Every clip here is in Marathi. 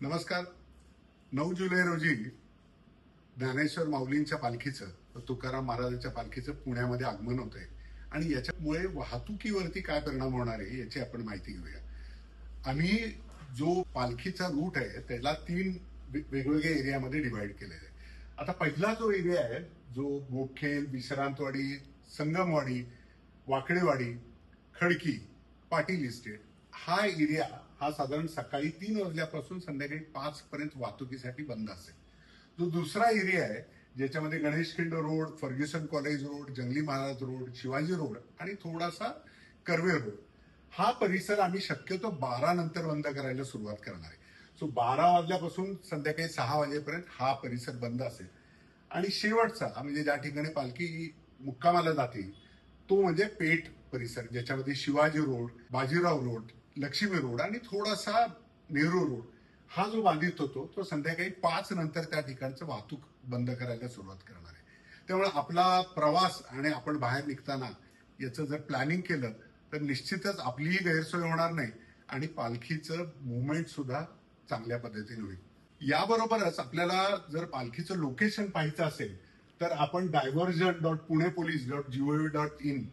नमस्कार. 9 जुलै रोजी ज्ञानेश्वर माऊलींच्या पालखीचं, तुकाराम महाराजांच्या पालखीचं पुण्यामध्ये आगमन होत आहे आणि याच्यामुळे वाहतुकीवरती काय परिणाम होणार आहे याची आपण माहिती घेऊया. आम्ही जो पालखीचा रूट आहे त्याला 3 वेगवेगळ्या एरियामध्ये डिव्हाइड केलेला आहे. आता पहिला जो एरिया आहे जो मोखेल, विश्रांतवाडी, संगमवाडी, वाकडेवाडी, खडकी, पाटील इस्टेट हा एरिया हा साधारण सकाळी 3 वाजल्यापासून संध्याकाळी 5 पर्यंत वाहतुकीसाठी बंद असेल. जो दुसरा एरिया आहे ज्याच्यामध्ये Ganeshkhind road, Fergusson college road, Jangli Maharaj road, Shivaji road आणि थोडासा कर्वे रोड हा परिसर आम्ही शक्यतो 12 नंतर बंद करायला सुरुवात करणार आहे. सो 12 वाजल्यापासून संध्याकाळी 6 वाजेपर्यंत हा परिसर बंद असेल. आणि शेवटचा म्हणजे ज्या ठिकाणी पालखी मुक्कामाला जाते तो म्हणजे पेठ परिसर, ज्याच्यामध्ये Shivaji road, Bajirao road, Lakshmi road आणि थोडासा नेहरू रोड हा जो बाधित होतो तो संध्याकाळी 5 नंतर त्या ठिकाणचं वाहतूक बंद करायला सुरुवात करणार आहे. त्यामुळे आपला प्रवास आणि आपण बाहेर निघताना याचं जर प्लॅनिंग केलं तर निश्चितच आपलीही गैरसोय होणार नाही आणि पालखीचं मुवमेंट सुद्धा चांगल्या पद्धतीने होईल. याबरोबरच आपल्याला जर पालखीचं लोकेशन पाहायचं असेल तर आपण diversion.punepolice.gov.in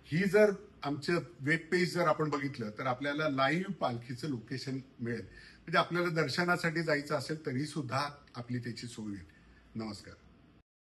ही जर आमचं वेब पेज जर आपण बघितलं तर आपल्याला लाईव्ह पालखीचं लोकेशन मिळेल. म्हणजे आपल्याला दर्शनासाठी जायचं असेल तरी सुद्धा आपली त्याची सोय होईल. नमस्कार.